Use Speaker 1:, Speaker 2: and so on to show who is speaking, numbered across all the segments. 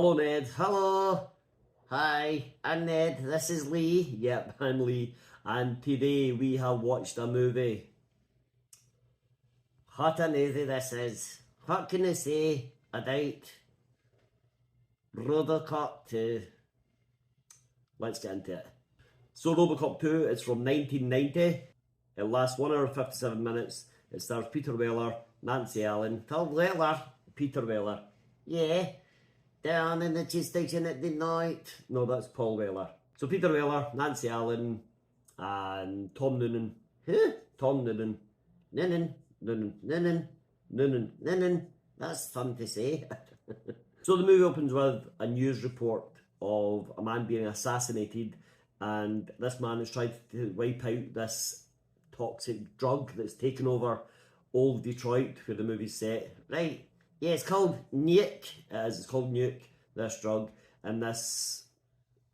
Speaker 1: Hello, Ned. Hello. Hi, I'm Ned. This is Lee. Yep, I'm Lee. And today we have watched a movie. What a movie this is. What can I say about Robocop 2? Let's get into it. So Robocop 2 is from 1990. It lasts 1 hour 57 minutes. It stars Peter Weller, Nancy Allen, Phil Weller, Peter Weller. Yeah. Down in the tube station at the night. No, that's Paul Weller. So Peter Weller, Nancy Allen, and Tom Noonan. Who? Tom Noonan. Noonan. That's fun to say. So the movie opens with a news report of a man being assassinated, and this man is trying to wipe out this toxic drug that's taken over old Detroit, where the movie's set. Right. Yeah, it's called Nuke. It's called Nuke, this drug. And this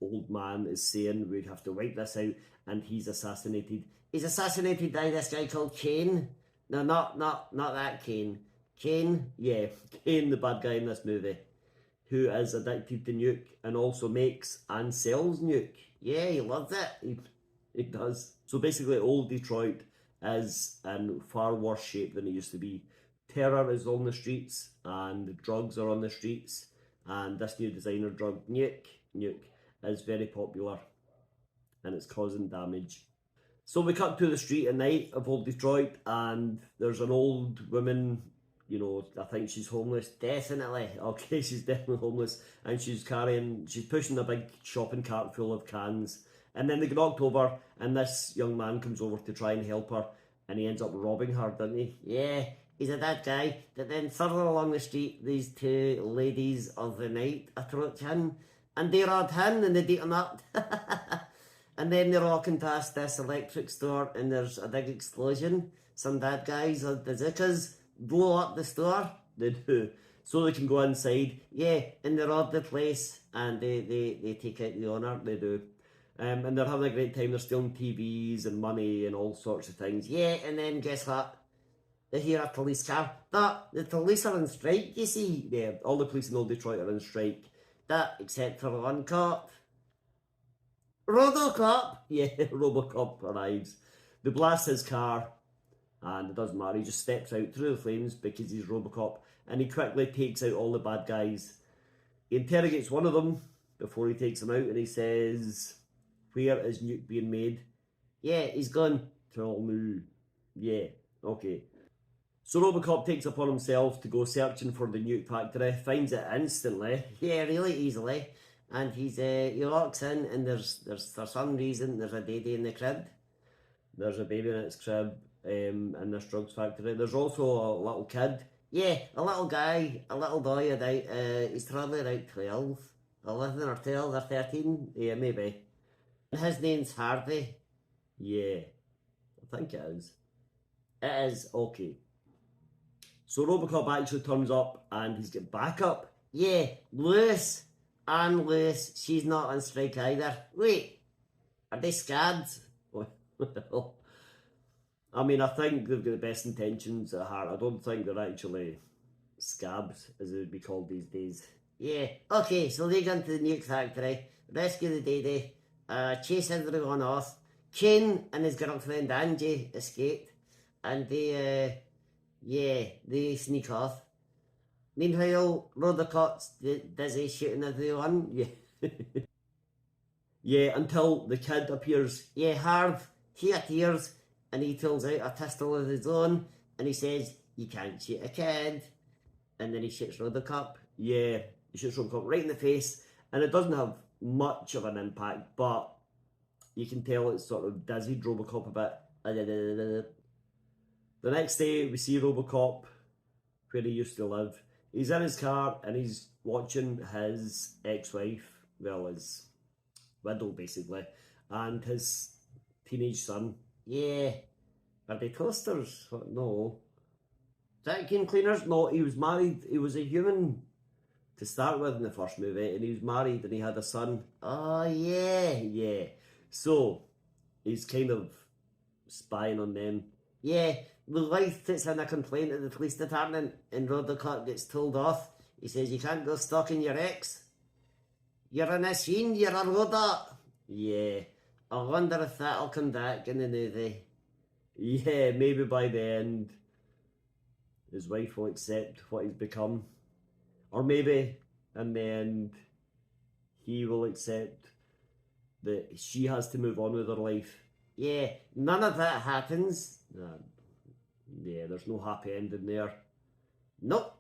Speaker 1: old man is saying we have to wipe this out, and he's assassinated. He's assassinated by this guy called Kane. No, not that Kane. Kane, yeah, Kane, the bad guy in this movie, who is addicted to Nuke and also makes and sells Nuke. Yeah, he loves it. He does. So basically, old Detroit is in far worse shape than it used to be. Terror is on the streets, and drugs are on the streets, and this new designer drug, Nuke, is very popular, and it's causing damage. So we cut to the street at night of old Detroit, and there's an old woman, I think she's homeless, definitely, okay, she's definitely homeless, and she's pushing a big shopping cart full of cans, and then they get knocked over, and this young man comes over to try and help her, and he ends up robbing her, doesn't he? Yeah. He's a dead guy. But then further along the street, these two ladies of the night approach him, and they rob him and they beat him up. And then they're walking past this electric store, and there's a big explosion. Some bad guys or bazookas blow up the store. They do. So they can go inside. Yeah, and they rob the place, and they take out the owner. They do. And they're having a great time. They're stealing TVs and money and all sorts of things. Yeah, and then guess what? They hear a police car. The police are on strike, you see. Yeah, all the police in Old Detroit are on strike. Except for one cop. Robocop! Yeah, Robocop arrives. They blast his car, and it doesn't matter. He just steps out through the flames because he's Robocop, and he quickly takes out all the bad guys. He interrogates one of them before he takes him out, and he says, "Where is Nuke being made?" Yeah, he's gone. Tell me. Yeah, okay. So Robocop takes upon himself to go searching for the Nuke factory, finds it instantly, yeah, really easily, and he walks in, and there's for some reason there's a baby in the crib. There's a baby in its crib in this drugs factory. There's also a little kid, yeah, a little guy, a little boy about he's probably about 12, 11 or 12 or 13, yeah, maybe. And his name's Harvey. Yeah, I think it is. It is, okay. So Robocop actually turns up, and he's got backup. Yeah, Lewis. And Lewis, she's not on strike either. Wait, are they scads? Well, I mean, I think they've got the best intentions at heart. I don't think they're actually scabs, as they would be called these days. Yeah, okay, so they go into the Nuke factory, rescue the Day-Day, chase everyone off. Kane and his girlfriend Angie escape, and they sneak off. Meanwhile, Robocop's busy shooting everyone. Yeah. Yeah, until the kid appears. Yeah, Harv, he appears, and he pulls out a pistol of his own, and he says, "You can't shoot a kid." And then he shoots Robocop. Yeah, he shoots Robocop right in the face, and it doesn't have much of an impact, but you can tell it's sort of dizzied Robocop a bit. The next day, we see Robocop where he used to live. He's in his car, and he's watching his ex-wife, well, his widow, basically, and his teenage son. Yeah. Are they toasters? No. Vacuum cleaners? No, he was married. He was a human to start with in the first movie, and he was married, and he had a son. Oh, yeah. So, he's kind of spying on them. Yeah, the wife puts in a complaint at the police department, and Robocop gets told off. He says, "You can't go stalking your ex." You're in a scene, you're a robot. Yeah, I wonder if that'll come back in the movie. Yeah, maybe by the end his wife will accept what he's become. Or maybe in the end he will accept that she has to move on with her life. Yeah, none of that happens. Yeah, there's no happy ending there. Nope.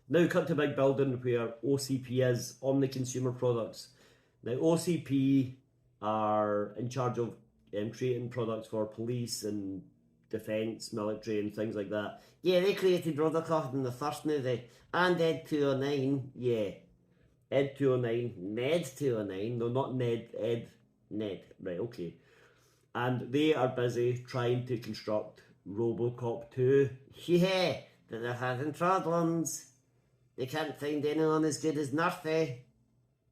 Speaker 1: Now cut to big building where OCP is, Omni Consumer Products. Now OCP are in charge of creating products for police and defence, military and things like that. Yeah, they created Robocop in the first movie. And Ed 209, yeah. Ed 209, Ned 209, no not Ned, Ed, Ned, right, okay. And they are busy trying to construct Robocop 2. Yeah, but they're having problems. They can't find anyone as good as Murphy.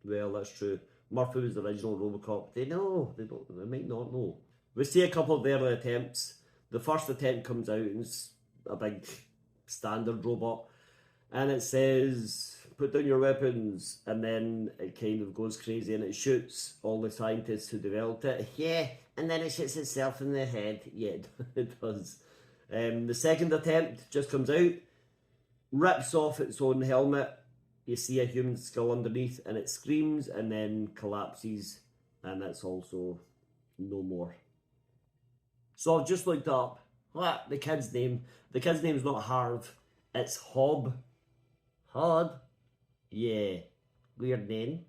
Speaker 1: Well, that's true. Murphy was the original Robocop. They know. They don't. They might not know. We see a couple of early attempts. The first attempt comes out and it's a big standard robot, and it says, "Put down your weapons," and then it kind of goes crazy and it shoots all the scientists who developed it. Yeah, and then it shoots itself in the head. Yeah, it does. The second attempt just comes out, rips off its own helmet. You see a human skull underneath, and it screams and then collapses, and it's also no more. So I've just looked up what the kid's name. The kid's name is not Harv, it's Hob. Hob? Yeah, weird name.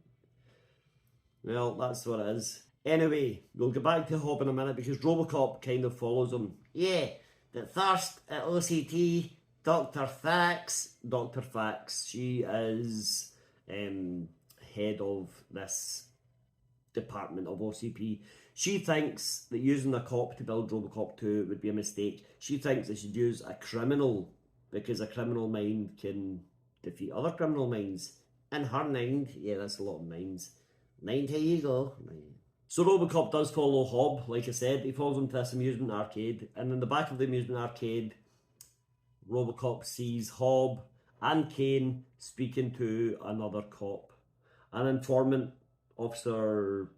Speaker 1: Well, that's what it is. Anyway, we'll get back to Hob in a minute because Robocop kind of follows him. Yeah, but first at OCT, Dr. Fax, she is head of this department of OCP. She thinks that using a cop to build Robocop 2 would be a mistake. She thinks they should use a criminal because a criminal mind can defeat other criminal minds. In her mind, yeah, that's a lot of minds. Mind, here you go. So Robocop does follow Hob, like I said. He follows him to this amusement arcade, and in the back of the amusement arcade, Robocop sees Hob and Kane speaking to another cop. An informant officer.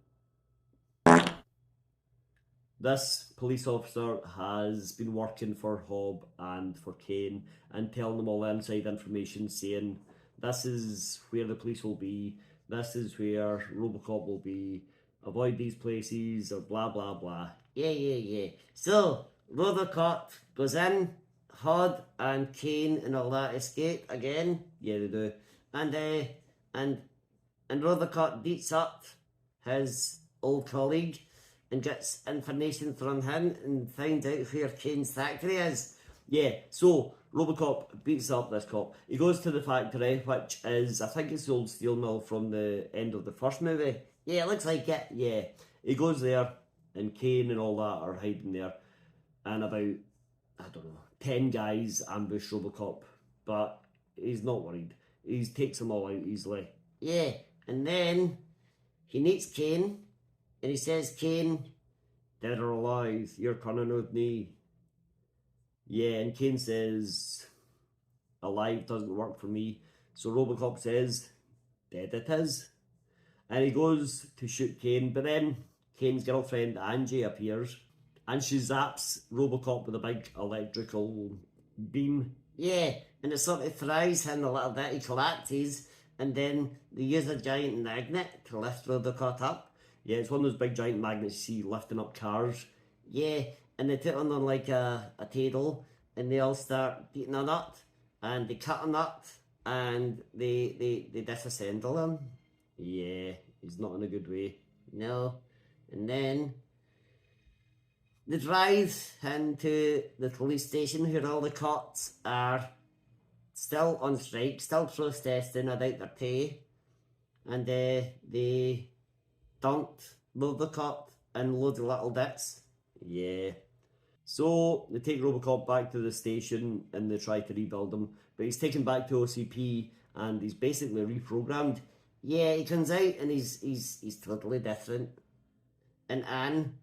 Speaker 1: This police officer has been working for Hob and for Kane and telling them all the inside information, saying this is where the police will be, this is where Robocop will be, avoid these places, or blah blah blah. Yeah. So Robocop goes in, Hob and Kane and all that escape again. Yeah, they do. And Robocop beats up his old colleague and gets information from him and finds out where Kane's factory is. Yeah, so Robocop beats up this cop. He goes to the factory, which is, I think it's the old steel mill from the end of the first movie. Yeah, it looks like it, yeah. He goes there, and Kane and all that are hiding there. And about, I don't know, 10 guys ambush Robocop. But he's not worried. He takes them all out easily. Yeah, and then he meets Kane. And he says, Kane, dead or alive, you're coming with me. Yeah, and Kane says, alive doesn't work for me. So Robocop says, dead it is. And he goes to shoot Kane, but then Kane's girlfriend Angie appears and she zaps Robocop with a big electrical beam. Yeah, and it sort of fries him a little bit, he collapses, and then they use a giant magnet to lift Robocop up. Yeah, it's one of those big giant magnets you see lifting up cars. Yeah, and they put on like a table, and they all start beating a nut, and they cut a nut, and they disassemble him. Yeah, he's not in a good way. No. And then they drive into the police station where all the cops are still on strike, still protesting about their pay, and they dumped Robocop in loads of little bits. Yeah. So they take Robocop back to the station and they try to rebuild him, but he's taken back to OCP and he's basically reprogrammed. Yeah, he comes out and he's totally different. And Anne,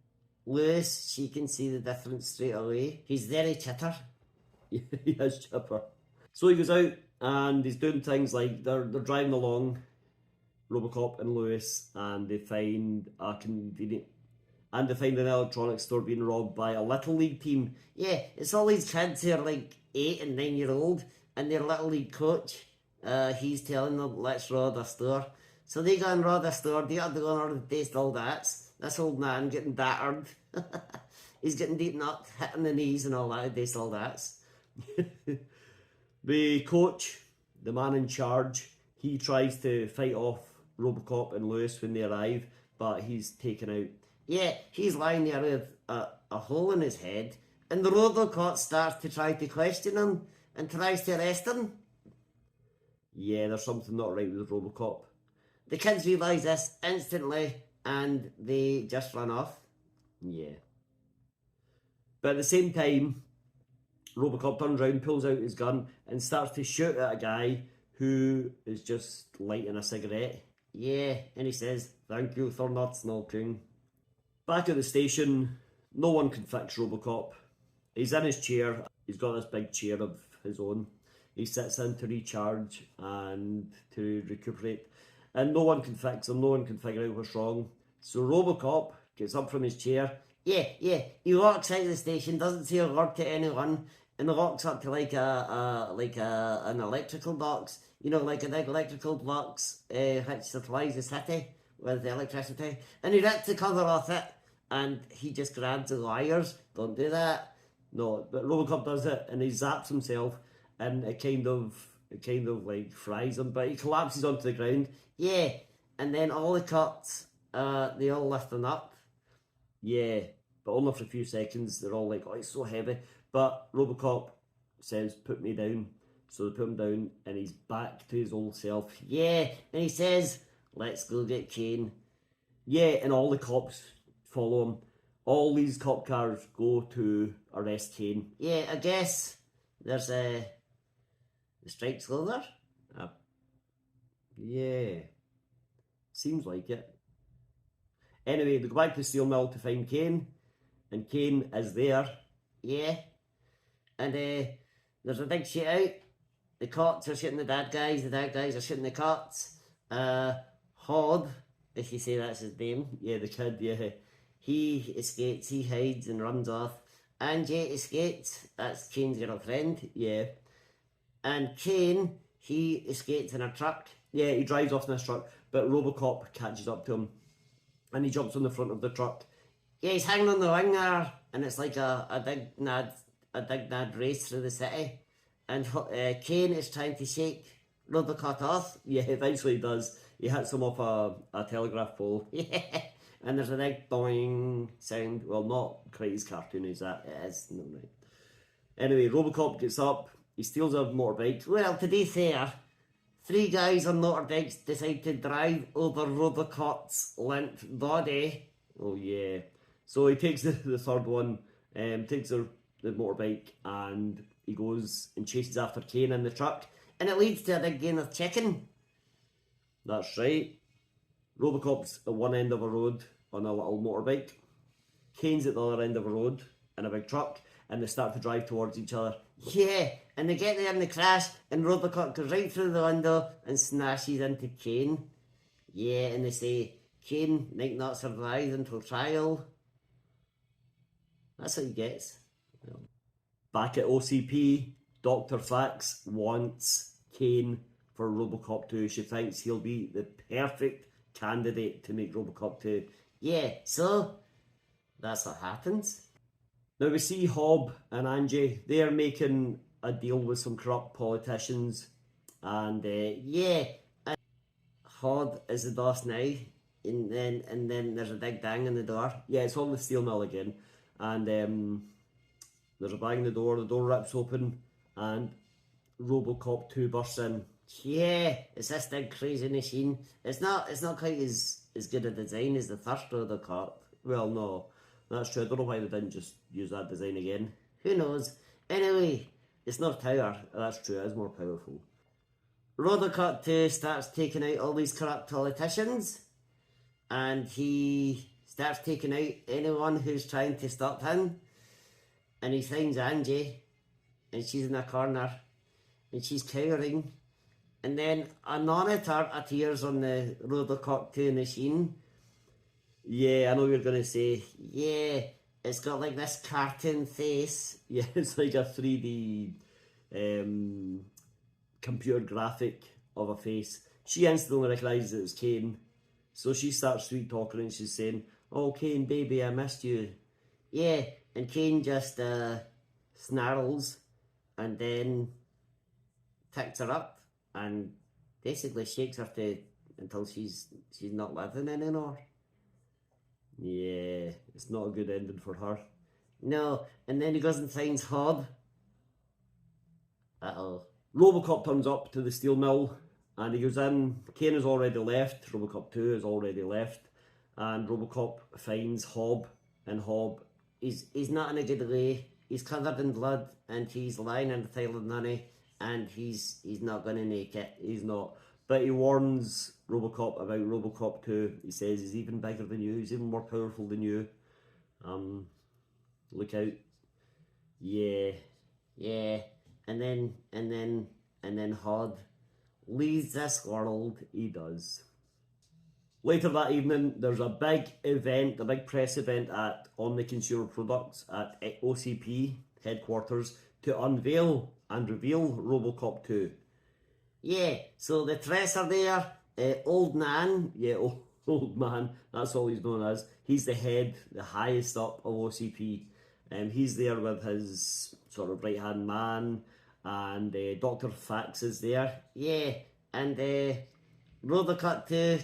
Speaker 1: Lewis, she can see the difference straight away. He's very chipper. He is chipper. So he goes out and he's doing things like they're driving along Robocop and Lewis, and they find a convenient. And they find an electronics store being robbed by a Little League team. Yeah, it's all these kids who are like 8 and 9 year old, and their Little League coach, he's telling them, let's rob the store. So they go and rob the store, they have to go and order the taste all that. This old man getting battered. He's getting beaten up, hitting the knees and all that, taste all that. The coach, the man in charge, he tries to fight off Robocop and Lewis when they arrive, but he's taken out. Yeah, he's lying there with a hole in his head, and the Robocop starts to try to question him and tries to arrest him. Yeah, there's something not right with Robocop. The kids realise this instantly, and they just run off. Yeah. But at the same time, Robocop turns around, pulls out his gun, and starts to shoot at a guy who is just lighting a cigarette. Yeah, and he says, "Thank you for not smoking." Back at the station, no one can fix Robocop. He's in his chair. He's got this big chair of his own. He sits in to recharge and to recuperate. And no one can fix him. No one can figure out what's wrong. So Robocop gets up from his chair. Yeah. He walks out of the station, doesn't say a word to anyone, and walks up to an electrical box. You know, like a big electrical box which supplies the city with electricity. And he rips the cover off it, and he just grabs the wires. Don't do that. No, but Robocop does it, and he zaps himself, and it kind of like fries him, but he collapses onto the ground. Yeah, and then all the cops, they all lift him up. Yeah, but only for a few seconds. They're all like, "Oh, he's so heavy." But Robocop says, "Put me down." So they put him down, and he's back to his old self. Yeah, and he says, "Let's go get Kane." Yeah, and all the cops follow him. All these cop cars go to arrest Kane. Yeah, I guess there's the strike's still there. Yeah, seems like it. Anyway, they go back to the steel mill to find Kane, and Kane is there. Yeah, and there's a big shootout. The cops are shooting the bad guys are shooting the cops. Hob, if you say that's his name, yeah, the kid, yeah, he escapes, he hides and runs off. Angie escapes, that's Kane's girlfriend, yeah. And Kane, he escapes in a truck. Yeah, he drives off in this truck, but Robocop catches up to him, and he jumps on the front of the truck. Yeah, he's hanging on the wing there, and it's like a big nad race through the city. And Kane is trying to shake Robocop off. Yeah, eventually he does. He hits him off a telegraph pole. Yeah, and there's a big boing sound. Well, not quite as cartoony as that. It is, no, right. Anyway, Robocop gets up. He steals a motorbike. Well, to be fair, 3 guys on motorbikes decide to drive over Robocop's limp body. Oh yeah. So he takes the third one, takes the motorbike, and he goes and chases after Kane in the truck, and it leads to a big game of chicken. That's right. Robocop's at one end of a road on a little motorbike. Kane's at the other end of a road in a big truck, and they start to drive towards each other. Yeah, and they get there and they crash, and Robocop goes right through the window and smashes into Kane. Yeah, and they say, "Kane might not survive until trial." That's what he gets. Well, back at OCP, Dr. Fax wants Kane for Robocop 2. She thinks he'll be the perfect candidate to make Robocop 2. Yeah, so that's what happens. Now we see Hob and Angie. They're making a deal with some corrupt politicians. And Hob is the boss now. And then there's a big bang in the door. Yeah, it's on the steel mill again. And there's a bang in the door rips open, and Robocop 2 bursts in. Yeah, it's this big crazy machine. It's not quite as good a design as the first Robocop. Well, no, that's true. I don't know why they didn't just use that design again. Who knows? Anyway, it's not power. That's true, it is more powerful. Robocop 2 starts taking out all these corrupt politicians, and he starts taking out anyone who's trying to stop him. And he finds Angie, and she's in a corner, and she's cowering, And then a monitor appears on the Robocop 2 machine. Yeah, I know you're going to say, yeah, it's got like this cartoon face. Yeah, it's like a 3D um, computer graphic of a face. She instantly recognises it as Kane. So she starts sweet talking and she's saying, "Oh, Kane, baby, I missed you." Yeah, and Kane just snarls and then picks her up and basically shakes her until she's not living anymore. Yeah, it's not a good ending for her. No, and then he goes and finds Hob. Uh-oh. Robocop turns up to the steel mill and he goes in. Kane has already left. Robocop 2 has already left. And Robocop finds Hob. And Hob, he's not in a good way. He's covered in blood and he's lying in a pile of money and he's not going to make it. He's not. But he warns Robocop about Robocop 2. He says he's even bigger than you. He's even more powerful than you. Look out. Yeah. Yeah. And then Hod leaves this world. He does. Later that evening, there's a big event, a big press event on the Consumer Products at OCP headquarters to unveil and reveal Robocop 2. Yeah, so the press are there. Old Man, yeah, old man, that's all he's known as. He's the head, the highest up of OCP. He's there with his sort of right hand man, and Dr. Fax is there. Yeah, and Robocop 2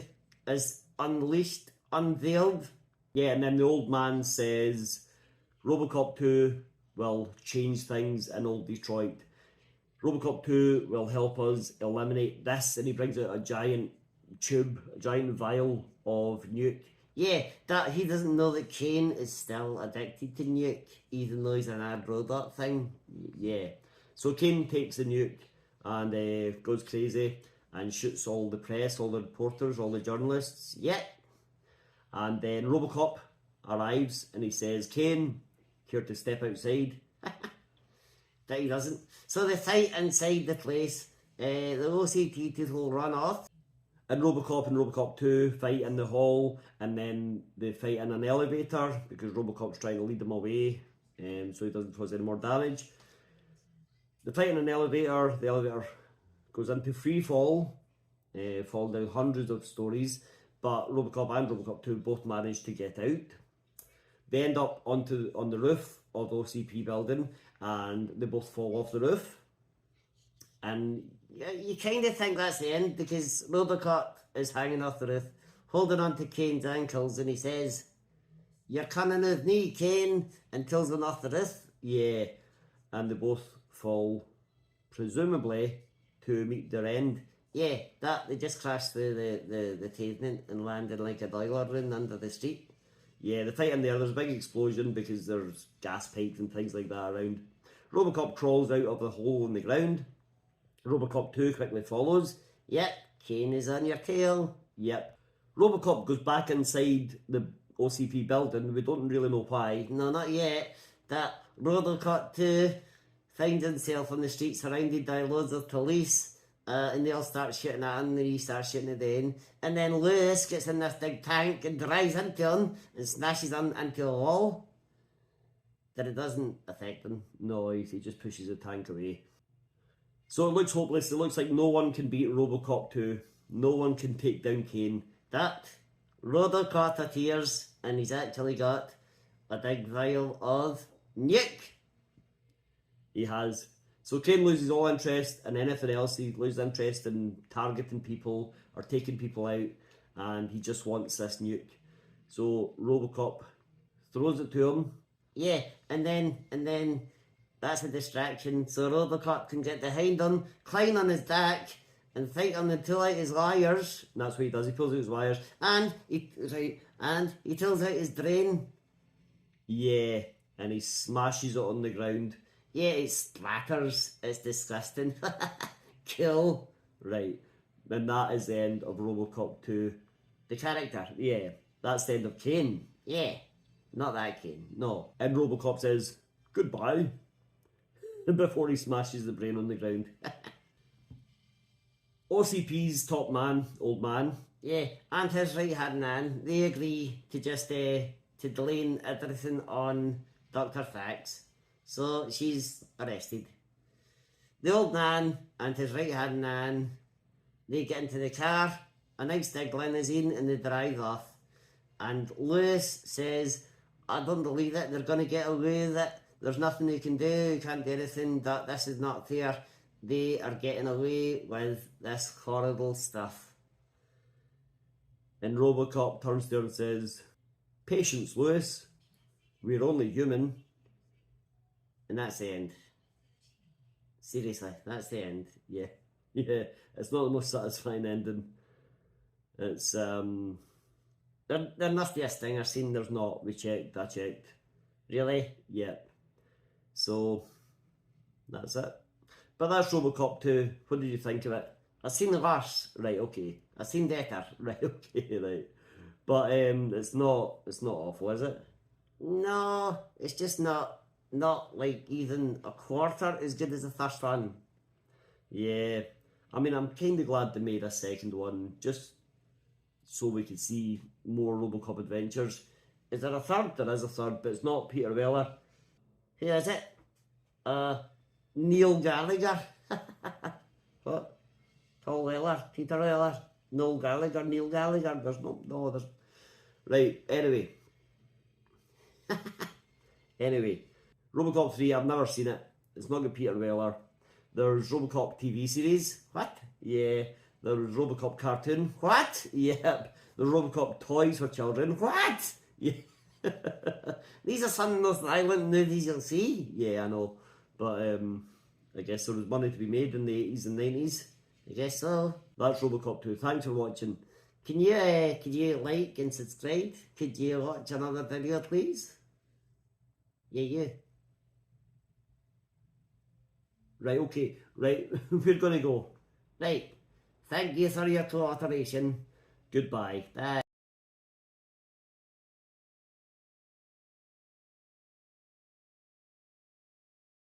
Speaker 1: is unveiled. Yeah, and then the old man says Robocop 2 will change things in old Detroit. Robocop 2 will help us eliminate this, and he brings out a giant tube, a giant vial of nuke. Yeah, that he doesn't know that Kane is still addicted to nuke, even though he's an ad robot thing. Yeah. So Kane takes the nuke and goes crazy and shoots all the press, all the reporters, all the journalists. Yeah. And then Robocop arrives and he says, "Kane, care to step outside?" But he doesn't. So they fight inside the place. The OCP will run off. And Robocop 2 fight in the hall, and then they fight in an elevator because Robocop's trying to lead them away so he doesn't cause any more damage. They fight in an elevator, the elevator goes into free fall, fall down hundreds of stories, but Robocop and Robocop 2 both manage to get out. They end up on the roof of the OCP building, and they both fall off the roof. And you kind of think that's the end because Robocop is hanging off the roof, holding on to Kane's ankles, and he says, "You're coming with me, Kane," and kills him off the roof. Yeah, and they both fall, presumably, to meet their end. Yeah, they just crashed through the pavement and landed like a boiler room under the street. Yeah, the fight in there's a big explosion because there's gas pipes and things like that around. Robocop crawls out of the hole in the ground. Robocop 2 quickly follows. Yep, Kane is on your tail. Yep. Robocop goes back inside the OCP building. We don't really know why. No, not yet. That Robocop 2 finds himself on the street surrounded by loads of police. And they all start shooting at him, and he starts shooting at them. And then Lewis gets in this big tank and drives into him and smashes him into a wall. But it doesn't affect him. No, he just pushes the tank away. So it looks hopeless. It looks like no one can beat Robocop 2. No one can take down Kane. That Robocop appears, and he's actually got a big vial of nuke. He has. So Kane loses all interest in anything else. He loses interest in targeting people or taking people out, and he just wants this nuke. So Robocop throws it to him. Yeah, and then that's a distraction. So Robocop can get behind him, climb on his back, and fight him and pull out his wires. And that's what he does. He pulls out his wires, and he pulls out his brain. Yeah, and he smashes it on the ground. Yeah, it splatters. It's disgusting. Kill. Right. And that is the end of Robocop 2. The character. Yeah. That's the end of Kane. Yeah. Not that Kane. No. And Robocop says, "Goodbye." Before he smashes the brain on the ground. OCP's top man, old man, yeah, and his right hand man, they agree to just to delay everything on Dr. Fax. So she's arrested. The old man and his right hand man, they get into the car, a nice big limousine, and they drive off. And Lewis says, I don't believe it, they're going to get away with it. There's nothing they can do, you can't do anything, that this is not fair. They are getting away with this horrible stuff. And Robocop turns to her and says, Patience, Lewis, we're only human. And that's the end. Seriously, that's the end. Yeah. Yeah, it's not the most satisfying ending. It's, there must be a stinger scene, there's not. We checked, I checked. Really? Yep. So, that's it. But that's Robocop 2. What did you think of it? I've seen the worse. Right, okay. I've seen better. Right, okay, right. But it's not awful, is it? No, it's just not like even a quarter as good as the first one. Yeah. I mean, I'm kind of glad they made a second one, just so we could see more Robocop adventures. Is there a third? There is a third, but it's not Peter Weller. Who is it? Neil Gallagher. What? Paul Weller, Peter Weller, Noel Gallagher, Neil Gallagher. There's there's... Right, anyway. Robocop 3, I've never seen it. It's not got Peter Weller. There's Robocop TV series. What? Yeah. There's Robocop cartoon. What? Yep. There's Robocop toys for children. What? Yeah. These are some of the most violent movies you'll see. Yeah, I know. But I guess there was money to be made in the 80s and 90s. I guess so. That's Robocop 2. Thanks for watching. Can you like and subscribe? Could you watch another video, please? Yeah, you. Right, okay. Right, we're going to go. Right. Thank you for your cooperation. Goodbye. Bye.